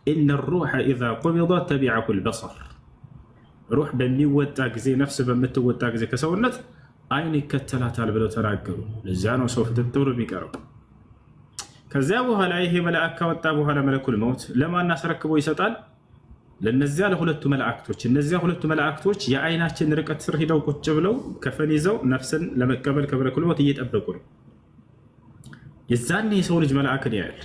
ኢነ ሩሐ ኢዛ ቁቢደ ተቢዐሁ ልበሰር ሩህ በሚወጣ ጊዜ ነፍስ በምትወጣ ጊዜ ከሰውነት አይን ይከተላታል ብለው ተናገሩ። ለዚያ ነው ሰው ፍትት ብሎ የሚቀረው። ከዚያ በኋላ ይሄ መልአክ ከወጣ በኋላ መለኩል መውት ለማን አስረክቦ ይሰጣል? ለነዚያ ለሁለቱ መላእክቶች። እነዚያ ሁለቱ መላእክቶች የአይናችን ርቀት ስር ሂደው ቁጭ ብለው ከፈን ይዘው ነፍስን ለመቀበል ከመለኩል መውት እየጠበቁ ነው። የዛኔ የሰው ልጅ መልአክን ያያል።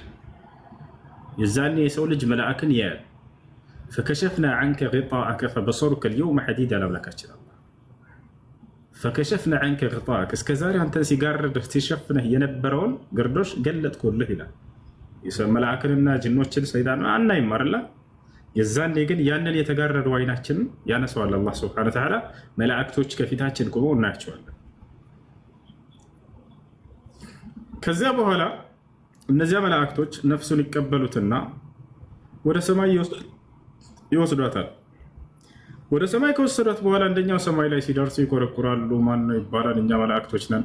የዛኔ የሰው ልጅ መልአክን ያያል። ፈከሸፍና ዐንከ ጊጣአከ ፈበሰሩከ ልየውመ ሐዲድ አላምላካችን አላህ። ፈከሸፍና ዐንከ ጊጣአከ እስከዛሬ አንተን ሲጋርድህ ሲሸፍንህ የነበረውን ግርዶሽ ገለጥኩልህ ይላል። መልአክንና ጅኖችን ሰይጣን አናይም አይደል? የዛኔ ግን ያንን የተጋረደው አይናችንን ያነሰዋል አላህ ሱብሓነሁ ወተዓላ። መላእክቶች ከፊታችን ቆመው እናያቸዋለን። ከዚያ በኋላ እነዚያ መላእክቶች ነፍሱን ይቀበሉትና ወደ ሰማይ ይወስዷታል። ወደ ሰማይ ከወሰዷት በኋላ አንደኛው ሰማይ ላይ ሲደርሱ ይኮረኩራሉ። ማን ነው ይባላል። እኛ መላእክቶች ነን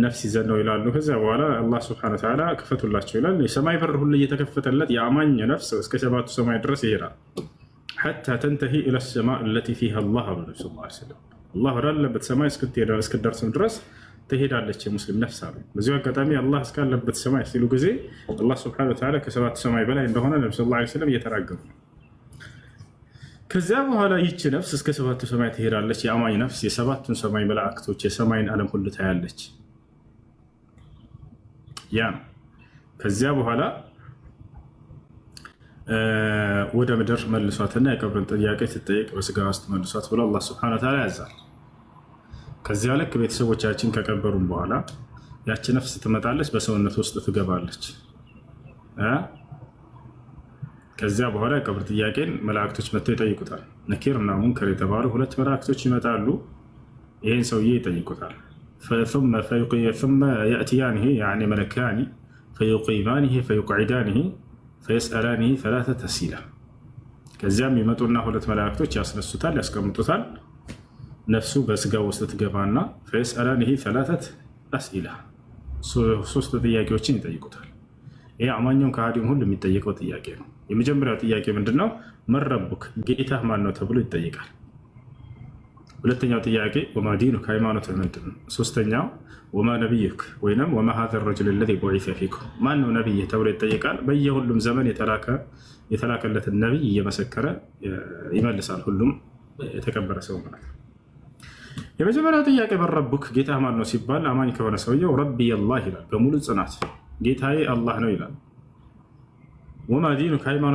ነፍስ ይዘን ነው ይላሉ። ከዚያ በኋላ አላህ ሱብሓነሁ ወተዓላ ክፈቱላቸው ይላል። የሰማይ በር ሁሉ እየተከፈተለት የአማኝ ነፍስ እስከ ሰባቱ ሰማይ ድረስ ይሄዳል። ሐታ ተንተሂ ኢለ ሰማእ አለቲ ፊሃ አላህ አሉ ነብዩ ሰለላሁ ዐለይሂ ወሰለም። አላህ ወዳለበት ሰማይ እስክትደርስም ድረስ ትሄዳለች የሙስሊም ነፍስ አሉ። በዚሁ አጋጣሚ አላህ እስካለበት ሰማይ ሲሉ ጊዜ አላህ ሱብሓነሁ ወተዓላ ከሰባቱ ሰማይ በላይ እንደሆነ ነብዩ ሰለላሁ ዐለይሂ ወሰለም እየተናገሩ ነው። ከዚያ በኋላ ይቺ ነፍስ እስከ ሰባቱ ሰማይ ትሄዳለች። የአማኝ ነፍስ የሰባቱን ሰማይ መላእክቶች የሰማይን ዓለም ሁሉ ታያለች። ያ ከዚያ በኋላ ወደ ምድር መልሷትና የቀብርን ጥያቄ ትጠየቅ በስጋ ውስጥ መልሷት ብሎ አላህ ሱብሓነሁ ወተዓላ ያዛል። ከዚያ ልክ ቤተሰቦቻችን ከቀበሩም በኋላ ያቺ ነፍስ ትመጣለች፣ በሰውነት ውስጥ ትገባለች። ከዚያ በኋላ የቀብር ጥያቄን መላእክቶች መጥተው ይጠይቁታል። ነኪር እና ሙንከር የተባሉ ሁለት መላእክቶች ይመጣሉ። ይህን ሰውዬ ይጠይቁታል። ثم يأتيانه يعني ملكان فيقيمانه فيقعدانه فيسألانه ثلاثة أسئلة ከዚያም ይመጡና ሁለት መላእክቶች ያስነሱታል፣ ያስቀምጡታል። ነፍሱ በስጋው ውስጥ ትገባና فيسألانه ثلاثة أسئلة ሶስት ጥያቄዎችን ይጠይቁታል። ይህ አማኙም ከሃዲም ሁሉ የሚጠየቀው ጥያቄ ነው። የመጀመሪያው ጥያቄ ምንድነው? መን ረቡክ ጌታህ ማን ነው ተብሎ ይጠይቃል። ሁለተኛው ጥያቄ ወማ ዲኑክ ሃይማኖትህ ምንድን ነው? ሶስተኛው ወማ ነቢዩክ ወይም ወማ ሀዘ ረጁል ለዚ ቡዒሰ ፊኩም ማን ነው ነቢይህ ተብሎ ይጠይቃል። በየሁሉም ዘመን የተላከለትን ነቢይ እየመሰከረ ይመልሳል። ሁሉም የተከበረ ሰው ማለት ነው። የመጀመሪያው ጥያቄ መን ረቡክ ጌታህ ማን ነው ሲባል አማኝ ከሆነ ሰውየው ረቢየ አላህ ይላል በሙሉ ጽናት ጌታዬ አላህ ነው ይላል። ወማ ዲኑክ ሃይማኖት